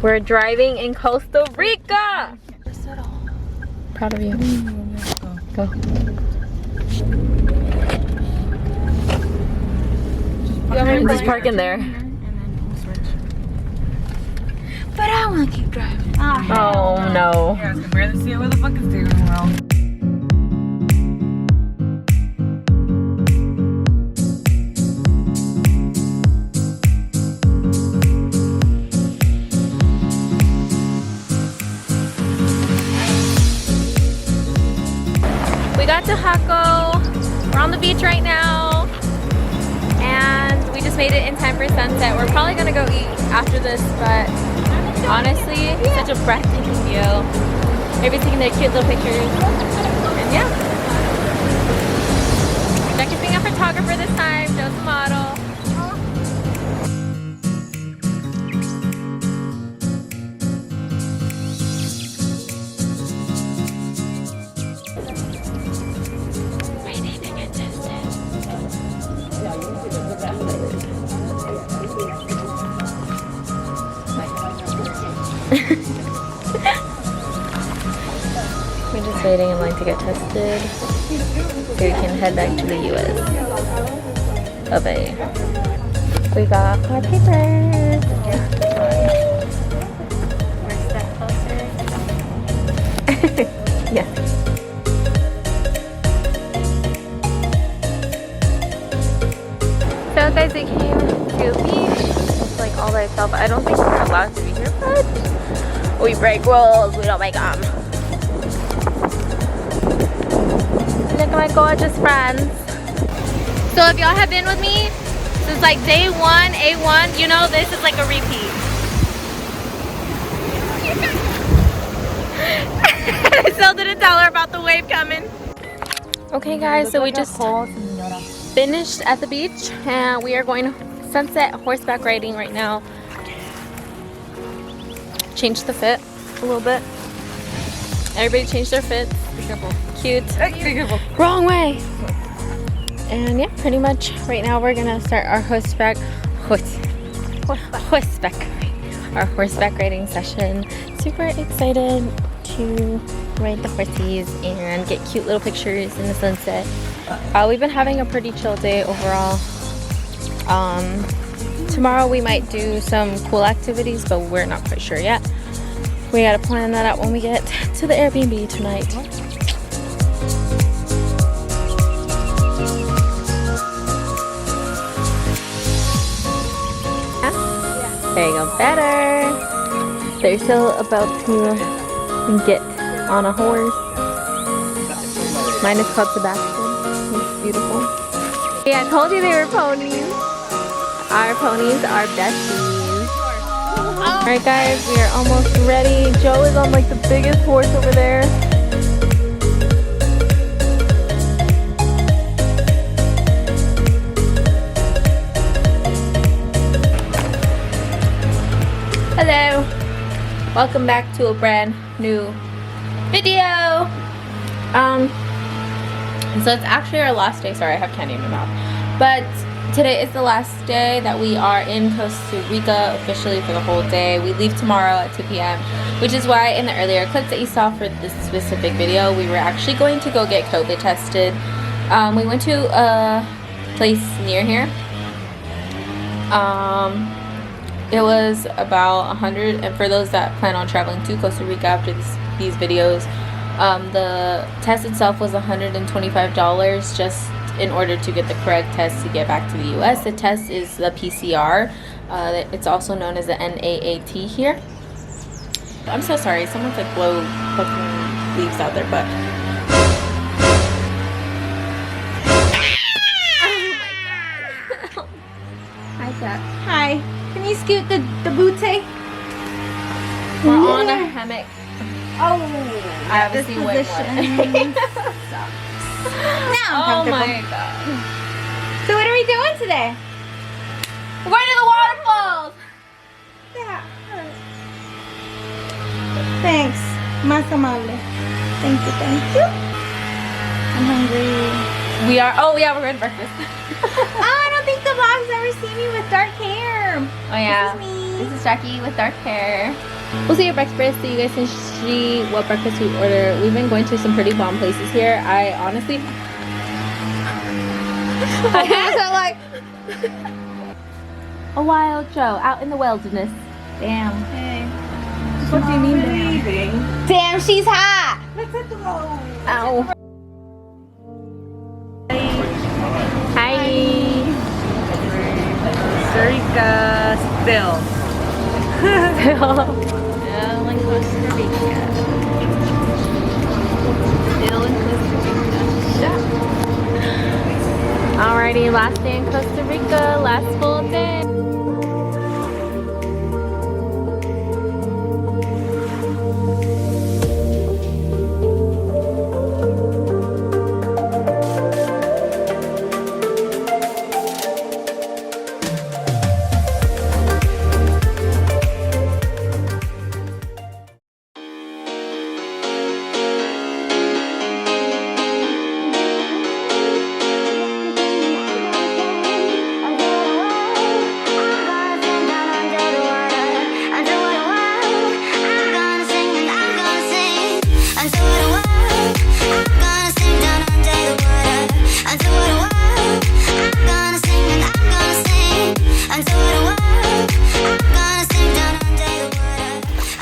We're driving in Costa Rica. Proud of you. Go. Just park in there. But I want to keep driving. Oh no. Yeah, I can barely see it. Where the fuck is steering wheel? We got to Jaco. We're on the beach right now. And we just made it in time for sunset. We're probably gonna go eat after this, but honestly, such a breathtaking view. Maybe taking their cute little pictures. And yeah. Jaco's being a photographer this time. Joe's a model. We're just waiting in line to get tested so we can head back to the US of A. We got our papers. We're a step closer. Yeah. So guys, we came to the beach. It's like all by itself. I don't think we're allowed to be here, but we break rules. We don't make them. Look at my gorgeous friends. So if y'all have been with me, this is like day one, A1. You know this is like a repeat. I still didn't tell her about the wave coming. Okay guys, so we just finished at the beach and we are going sunset horseback riding right now. Changed the fit a little bit. Everybody changed their fits. Be careful. Cute. Hey, be careful. Wrong way. And yeah, pretty much right now we're gonna start our horseback riding session. Super excited to ride the horses and get cute little pictures in the sunset. We've been having a pretty chill day overall. Tomorrow we might do some cool activities, but we're not quite sure yet. We gotta plan that out when we get to the Airbnb tonight. There you go, better. They're still about to get on a horse. Mine is called Sebastian. He's beautiful. Yeah, I told you they were ponies. Our ponies are besties. Alright guys, we are almost ready. Joe is on like the biggest horse over there. Hello. Welcome back to a brand new video. So it's actually our last day. Sorry, I have candy in my mouth. But today is the last day that we are in Costa Rica officially for the whole day. We leave tomorrow at 2 p.m. which is why in the earlier clips that you saw for this specific video, we were actually going to go get COVID tested. We went to a place near here. It was about 100, and for those that plan on traveling to Costa Rica after these videos, the test itself was $125 just in order to get the correct test to get back to the US. The test is the PCR. It's also known as the NAAT here. I'm so sorry, someone's like blow fucking leaves out their butt. Oh my god. Hi Jack. Hi. Can you scoot the booty? We're on a hammock. Oh, I obviously went one. now Oh my god. So what are we doing today? We're going to the waterfalls. Yeah. Thanks. Más amable. Thank you, thank you. I'm hungry. We are, oh yeah, we're going to breakfast. Oh, I don't think the vlog's ever seen me with dark hair. Oh yeah. This is me. This is Jackie with dark hair. We'll see your breakfast so you guys can see what breakfast we order. We've been going to some pretty bomb places here. I honestly... My hands are like... A wild show out in the wilderness. Damn. Hey. What do you mean, damn? Damn, she's hot! Let's go. Ow. Hi. Costa Rica still. Still in Costa Rica. Still in Costa Rica. Alrighty, last day in Costa Rica, last full day.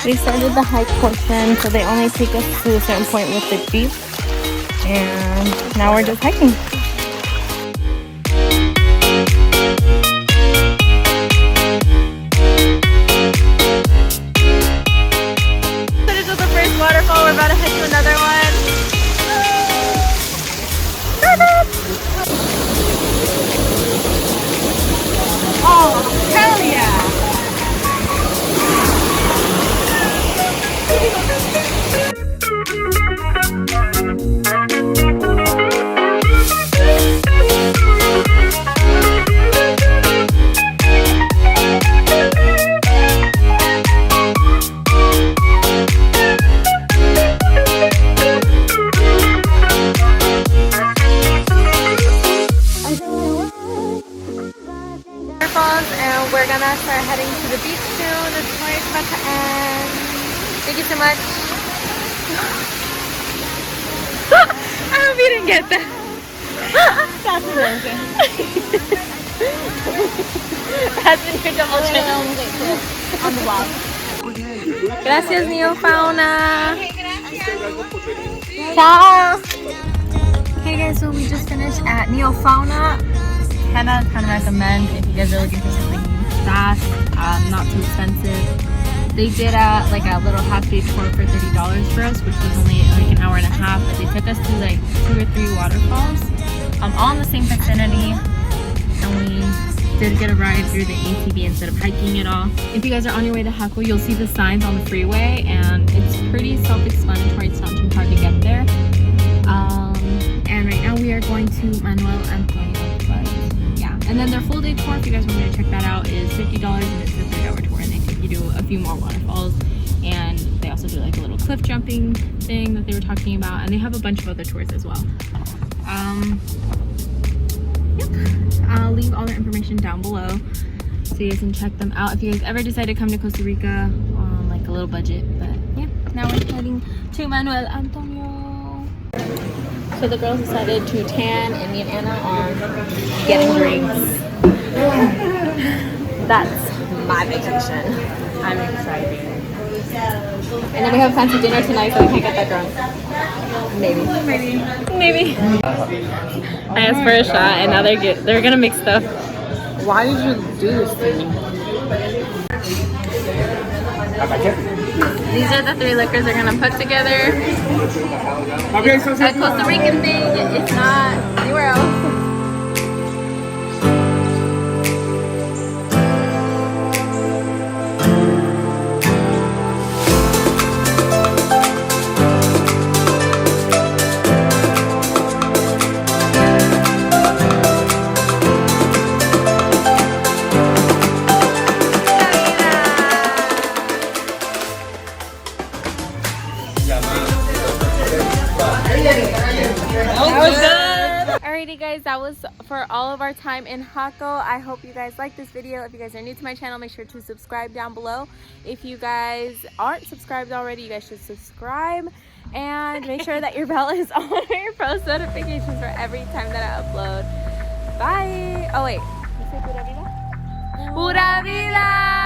We started the hike portion, so they only take us to a certain point with the jeep, and now we're just hiking. This was the first waterfall. We're about to head to another one. Oh, hell yeah! And we're gonna start heading to the beach soon. This tour is about to end. Thank you so much. I hope you didn't get that. That's amazing. That's in your double chin. On the wall. Gracias, Neofauna. Ciao. Hey guys, so we just finished at Neofauna. Hannah kind of recommend if you guys are looking for something fast, not too expensive. They did like a little half-day tour for $30 for us, which was only like an hour and a half. But they took us to like 2 or 3 waterfalls, all in the same vicinity, and we did get a ride through the ATV instead of hiking it all. If you guys are on your way to Jaco, you'll see the signs on the freeway, and it's pretty self-explanatory. It's not too hard to get there. And right now we are going to Manuel Antonio. And then their full day tour, if you guys want me to check that out, is $50, and it's a 3-hour tour, and they take you to a few more waterfalls, and they also do like a little cliff jumping thing that they were talking about, and they have a bunch of other tours as well. Yep. I'll leave all their information down below so you guys can check them out if you guys ever decide to come to Costa Rica on like a little budget. But yeah, now we're heading to Manuel Antonio. So the girls decided to tan, and me and Anna are getting drinks. That's my vacation. I'm excited. And then we have fancy dinner tonight, so we can't get that drunk. Maybe. I asked for a shot, and now they're gonna make stuff. Why did you do this thing? These are the 3 liquors they're gonna put together. It's a Costa Rican thing. It's not anywhere else. Alrighty guys, guys, that was for all of our time in Jaco. I hope you guys like this video. If you guys are new to my channel, make sure to subscribe down below. If you guys aren't subscribed already, you guys should subscribe. And make sure that your bell is on your post notifications for every time that I upload. Bye. Oh wait, you say Pura Vida? Pura Vida!